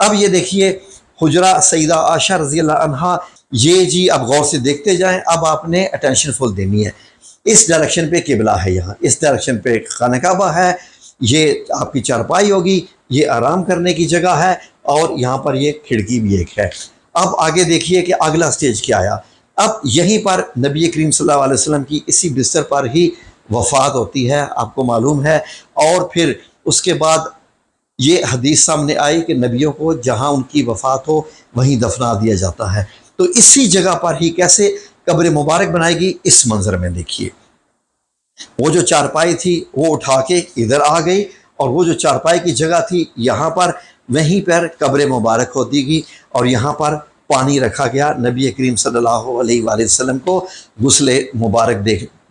अब ये देखिए हुजरा सईदा आयशा रज़ी अल्लाह अन्हा, ये जी अब गौर से देखते जाएं। अब आपने अटेंशन फुल देनी है। इस डायरेक्शन पे किबला है, यहाँ इस डायरेक्शन पे खाना काबा है, ये आपकी चारपाई होगी, ये आराम करने की जगह है, और यहाँ पर ये खिड़की भी एक है। अब आगे देखिए कि अगला स्टेज क्या आया। अब यहीं पर नबी करीम सल्लल्लाहु अलैहि वसल्लम की इसी बिस्तर पर ही वफ़ात होती है, आपको मालूम है। और फिर उसके बाद ये हदीस सामने आई कि नबियों को जहाँ उनकी वफ़ात हो वहीं दफना दिया जाता है। तो इसी जगह पर ही कैसे कब्र मुबारक बनाएगी, इस मंजर में देखिए। वो जो चारपाई थी वो उठा के इधर आ गई, और वो जो चारपाई की जगह थी यहाँ पर, वहीं पर कब्र मुबारक होती, और यहाँ पर पानी रखा गया नबी करीम सल्लल्लाहु अलैहि वसल्लम को गुस्ल मुबारक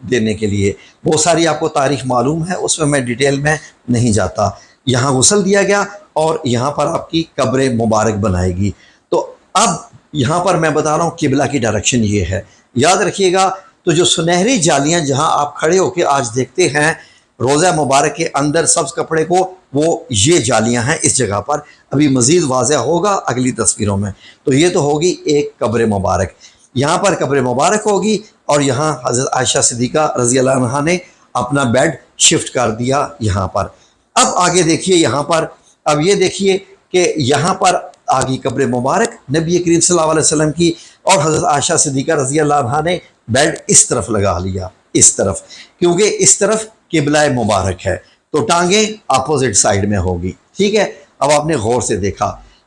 देने के लिए। बहुत सारी आपको तारीख मालूम है, उसमें मैं डिटेल में नहीं जाता। यहाँ गुस्ल दिया गया और यहाँ पर आपकी कब्र मुबारक बनाएगी। तो अब यहाँ पर मैं बता रहा हूँ किबला की डायरेक्शन ये है, याद रखिएगा। तो जो सुनहरी जालियाँ जहाँ आप खड़े होकर आज देखते हैं रोज़ा मुबारक के अंदर सब्ज़ कपड़े को, वो ये जालियाँ हैं इस जगह पर। अभी मज़ीद वाज़ेह होगा अगली तस्वीरों में। तो ये तो होगी एक कब्र मुबारक, यहाँ पर कब्र मुबारक होगी, और यहाँ हज़रत आयशा सिद्दीक़ा रज़ी अल्लाह अन्हा ने अपना बेड शिफ्ट कर दिया यहाँ पर। अब आगे देखिए यहाँ पर, अब ये देखिए कि यहाँ पर आगे कब्र मुबारक नबी करीम सल्लल्लाहु अलैहि वसल्लम की, और हज़रत आयशा सिद्दीक़ा रज़ी अल्लाह अन्हा ने बेड इस तरफ लगा लिया, इस तरफ, क्योंकि इस तरफ किबला मुबारक है, तो टांगे अपोजिट साइड में होगी। ठीक है, अब आपने गौर से देखा।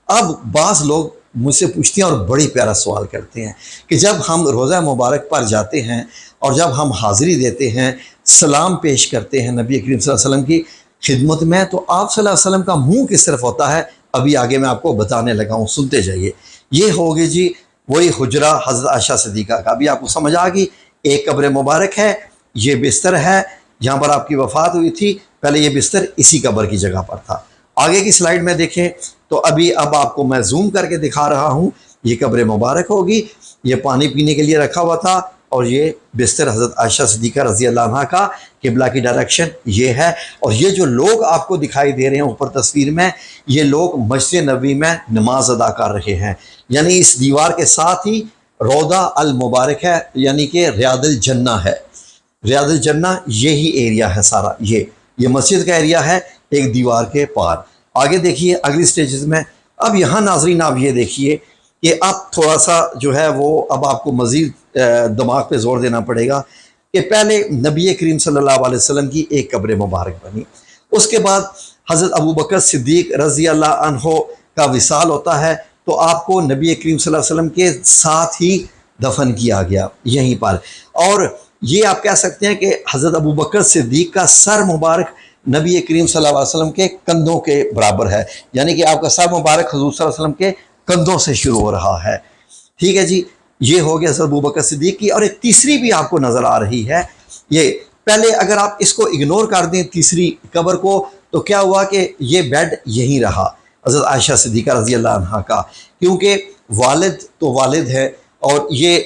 अब बाज़ लोग मुझसे पूछते हैं और बड़ी प्यारा सवाल करते हैं कि जब हम रोज़ा मुबारक पर जाते हैं और जब हम हाज़िरी देते हैं, सलाम पेश करते हैं नबी करीम सल्लल्लाहु अलैहि वसल्लम की खिदमत में, तो आप सल्लल्लाहु अलैहि वसल्लम का मुँह किस तरफ होता है, अभी आगे मैं आपको बताने लगा हूँ, सुनते जाइए। ये होगी जी वही हुजरा हज़रत आयशा सिद्दीक़ा का। अभी आपको समझ आ गई, एक कब्र मुबारक है, ये बिस्तर है जहाँ पर आपकी वफ़ात हुई थी, पहले ये बिस्तर इसी कब्र की जगह पर था। आगे की स्लाइड में देखें तो अभी अब आपको मैं जूम करके दिखा रहा हूँ, ये कब्र मुबारक होगी, ये पानी पीने के लिए रखा हुआ था, और ये बिस्तर हज़रत आयशा सिद्दीक़ा रज़ी अल्लाह अन्हा का, किबला की डायरेक्शन ये है। और ये जो लोग आपको दिखाई दे रहे हैं ऊपर तस्वीर में, ये लोग मस्जिद नबी में नमाज अदा कर रहे हैं, यानी इस दीवार के साथ ही रौदा अल मुबारक है, यानी कि रियादुल जन्ना है। रियादुल जन्ना यही एरिया है सारा, ये मस्जिद का एरिया है एक दीवार के पार। आगे देखिए अगली स्टेजेस में। अब यहाँ नाजरीन आप ये देखिए कि अब थोड़ा सा जो है वो अब आपको मज़ीद दिमाग पे जोर देना पड़ेगा कि पहले नबी करीम सल्लल्लाहु अलैहि वसल्लम की एक कब्र मुबारक बनी, उसके बाद हज़रत अबू बकर सिद्दीक़ रज़ी अल्लाह अन्हो का विसाल होता है, तो आपको नबी करीम सल्लल्लाहु अलैहि वसल्लम के साथ ही दफन किया गया यहीं पर। और ये आप कह सकते हैं कि हज़रत अबू बकर सिद्दीक़ का सर मुबारक नबी करीम सल्लल्लाहु अलैहि वसल्लम के कंधों के बराबर है, यानी कि आपका सर मुबारक हुज़ूर सल्लल्लाहु अलैहि वसल्लम के कंधों से शुरू हो रहा है। ठीक है जी, ये हो गया हज़रत अबू बकर सिद्दीक़ की। और एक तीसरी भी आपको नज़र आ रही है, ये पहले अगर आप इसको इग्नोर कर दें तीसरी कब्र को, तो क्या हुआ कि ये बेड यहीं रहा हज़रत आयशा सिद्दीक़ा रज़ी अल्लाह अन्हा का, क्योंकि वालिद तो वालिद है और ये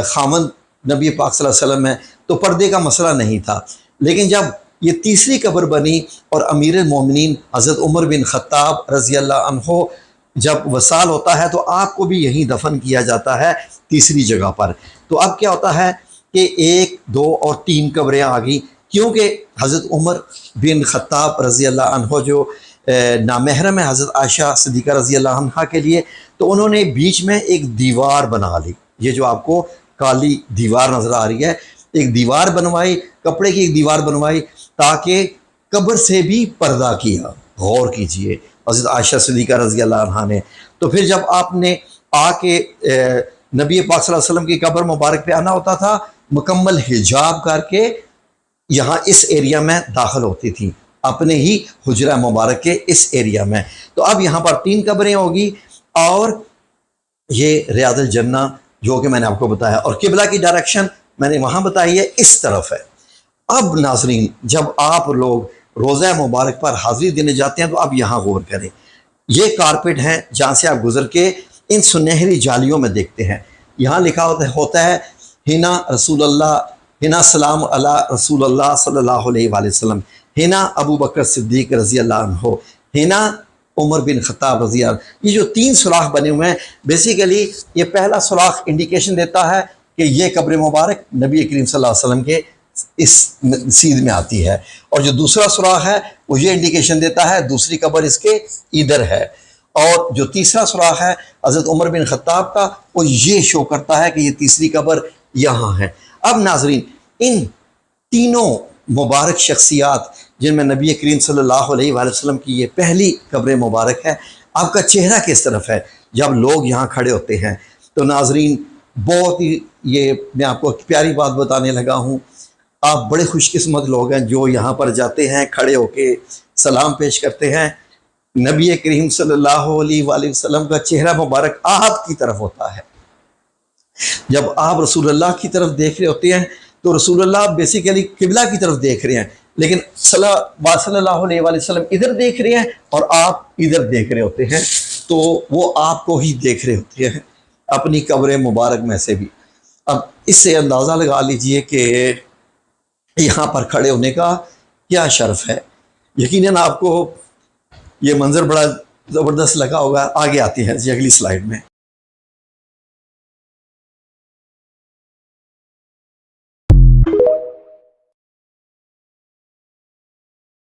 खामन नबी पाक सल्लल्लाहु अलैहि वसल्लम है, तो पर्दे का मसला नहीं था। लेकिन जब ये तीसरी कब्र बनी और अमीर मोमिनीन हज़रत उमर बिन ख़त्ताब रज़ी अल्लाह अन्हो जब वसाल होता है, तो आपको भी यहीं दफन किया जाता है तीसरी जगह पर। तो अब क्या होता है कि 1, 2 और 3 कब्रें आ गई, क्योंकि हज़रत उमर बिन ख़त्ताब रज़ी अल्लाह अन्हो जो नामहरम है हज़रत आयशा सिद्दीक़ा रज़ी अल्लाह अन्हा के लिए, तो उन्होंने बीच में एक दीवार बना ली। ये जो आपको काली दीवार नज़र आ रही है, एक दीवार बनवाई, कपड़े की एक दीवार बनवाई, ताकि कब्र से भी पर्दा किया। गौर कीजिए हज़रत आयशा सिद्दीक़ा रज़ी अल्लाह अन्हा ने। तो फिर जब आपने आके नबी पाक सल्लल्लाहु अलैहि वसल्लम की कब्र मुबारक पे आना होता था, मुकम्मल हिजाब करके यहाँ इस एरिया में दाखिल होती थी, अपने ही हुजरा मुबारक के इस एरिया में। तो अब यहाँ पर 3 कब्रें होगी, और ये रियादुल जन्ना जो कि मैंने आपको बताया, और किबला की डायरेक्शन मैंने वहाँ बताई है, इस तरफ है। अब नाज़रीन जब आप लोग रोज़ा मुबारक पर हाज़िरी देने जाते हैं, तो अब यहाँ गौर करें, ये कारपेट हैं जहाँ से आप गुजर के इन सुनहरी जालियों में देखते हैं, यहाँ लिखा होता है हिना रसूलुल्लाह, हिना सलाम अला रसूलुल्लाह सल्लल्लाहु अलैहि वसल्लम, हिना अबू बकर सिद्दीक़ रज़ी अल्लाह अन्हो, हिना उमर बिन खत्ताब रज़ी अल्लाह। ये जो 3 सुराख बने हुए हैं, बेसिकली ये पहला सुराख इंडिकेशन देता है कि ये कब्र मुबारक नबी करीम सल्लल्लाहु अलैहि वसल्लम के इस सीध में आती है, और जो दूसरा सुराख है वो ये इंडिकेशन देता है दूसरी कब्र इसके इधर है, और जो तीसरा सुराख है हज़रत उमर बिन खत्ताब का, वो ये शो करता है कि ये तीसरी कब्र यहाँ है। अब नाजरीन, इन तीनों मुबारक शख्सियात जिनमें नबी करीम सल्लल्लाहु अलैहि वसल्लम की ये पहली कब्र मुबारक है, आपका चेहरा किस तरफ है जब लोग यहाँ खड़े होते हैं? तो नाजरीन, बहुत ही ये मैं आपको प्यारी बात बताने लगा हूँ, आप बड़े खुशकिस्मत लोग हैं जो यहाँ पर जाते हैं, खड़े होके सलाम पेश करते हैं। नबी करीम सल्लल्लाहु अलैहि वसल्लम का चेहरा मुबारक आपकी तरफ होता है। जब आप रसूलुल्लाह की तरफ देख रहे होते हैं तो रसूलुल्लाह बेसिकली किबला की तरफ देख रहे हैं, लेकिन सल्लल्लाहु अलैहि वसल्लम इधर देख रहे हैं और आप इधर देख रहे होते हैं, तो वो आपको ही देख रहे होते हैं अपनी कब्र मुबारक में से भी। अब इससे अंदाज़ा लगा लीजिए कि यहाँ पर खड़े होने का क्या शर्फ है। यकीनन आपको ये मंजर बड़ा ज़बरदस्त लगा होगा। आगे आती है जी अगली स्लाइड में।